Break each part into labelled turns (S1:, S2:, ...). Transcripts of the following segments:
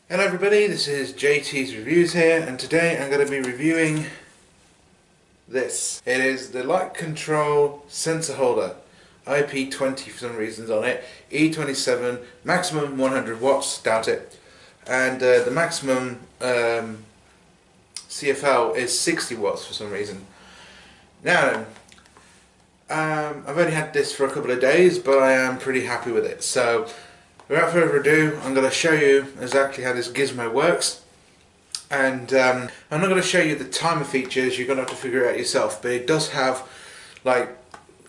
S1: Hello everybody, this is JT's Reviews here, and today I'm going to be reviewing this. It is the light control sensor holder, IP20 for some reasons on it, E27, maximum 100 watts, doubt it, and the maximum CFL is 60 watts for some reason. Now I've only had this for a couple of days, but I am pretty happy with it. So without further ado, I'm going to show you exactly how this gizmo works, and I'm not going to show you the timer features. You're going to have to figure it out yourself, but it does have like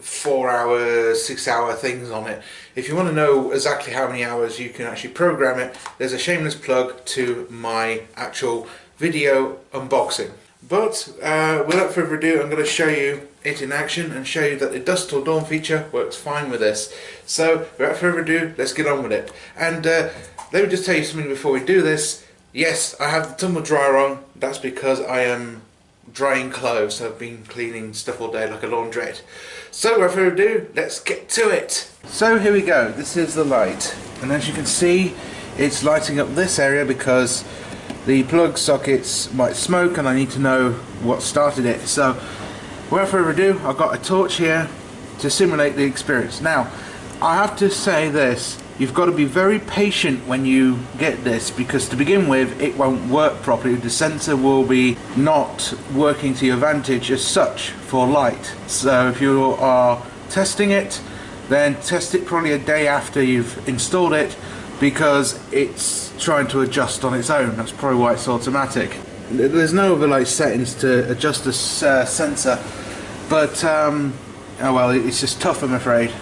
S1: 4-hour, 6-hour things on it. If you want to know exactly how many hours you can actually program it, there's a shameless plug to my actual video unboxing. But without further ado, I'm going to show you it in action and show you that the dusk till dawn feature works fine with this. So without further ado, let's get on with it. And let me just tell you something before we do this. Yes, I have the tumble dryer on. That's because I am drying clothes. I've been cleaning stuff all day like a laundrette. So without further ado, let's get to it. So here we go. This is the light, and as you can see, it's lighting up this area because the plug sockets might smoke and I need to know what started it. So without further ado, I've got a torch here to simulate the experience. Now I have to say this, you've got to be very patient when you get this, because to begin with it won't work properly. The sensor will be not working to your advantage as such for light. So if you are testing it, then test it probably a day after you've installed it, because it's trying to adjust on its own. That's probably why it's automatic. There's no other like settings to adjust the sensor, but oh well, it's just tough, I'm afraid.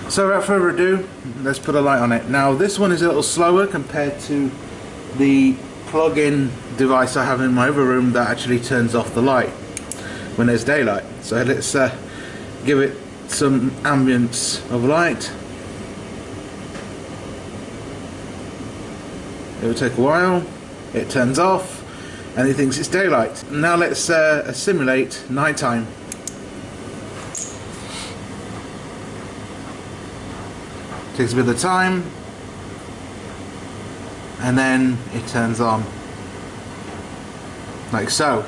S1: So without further ado, let's put a light on it. Now this one is a little slower compared to the plug-in device I have in my other room that actually turns off the light when there's daylight. So let's give it some ambience of light. It will take a while, it turns off, and it thinks it's daylight. Now let's simulate nighttime. Takes a bit of time, and then it turns on, like so.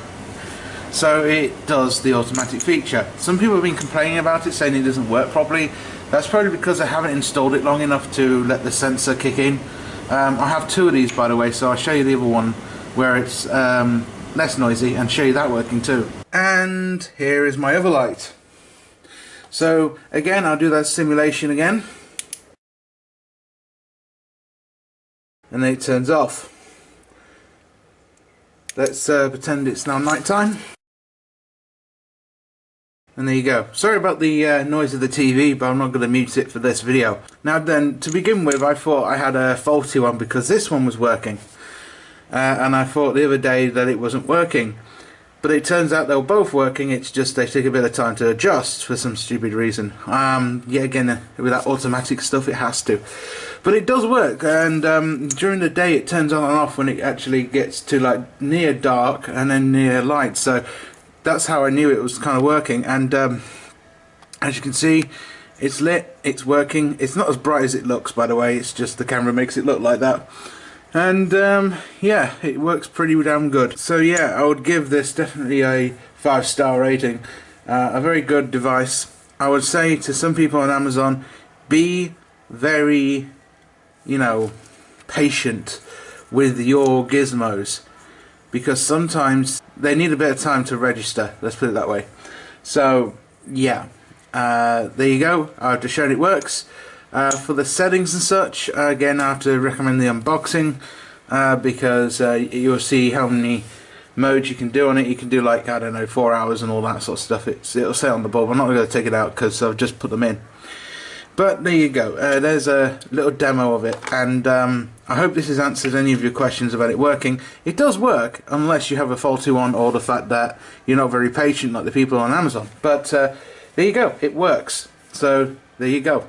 S1: So it does the automatic feature. Some people have been complaining about it, saying it doesn't work properly. That's probably because I haven't installed it long enough to let the sensor kick in. I have two of these, by the way, so I'll show you the other one where it's less noisy and show you that working too. And here is my other light. So again, I'll do that simulation again, and then it turns off. Let's pretend it's now night time. And there you go. Sorry about the noise of the TV, but I'm not going to mute it for this video. Now then, to begin with, I thought I had a faulty one because this one was working. And I thought the other day that it wasn't working. But it turns out they were both working, it's just they take a bit of time to adjust for some stupid reason. Yeah, again, with that automatic stuff, it has to. But it does work, and during the day it turns on and off when it actually gets to like near dark and then near light. So that's how I knew it was kind of working. And as you can see, it's lit, it's working. It's not as bright as it looks, by the way, it's just the camera makes it look like that. And yeah, it works pretty damn good. So yeah, I would give this definitely a 5-star rating. A very good device. I would say to some people on Amazon, be very, you know, patient with your gizmos, because sometimes they need a bit of time to register, let's put it that way. So yeah, there you go. I've just shown it works. For the settings and such, again I have to recommend the unboxing, because you'll see how many modes you can do on it. You can do like, I don't know, 4 hours and all that sort of stuff. It'll say on the bulb. I'm not going to take it out because I've just put them in. But there you go, there's a little demo of it, and I hope this has answered any of your questions about it working. It does work, unless you have a faulty one or the fact that you're not very patient like the people on Amazon. But there you go, it works. So there you go.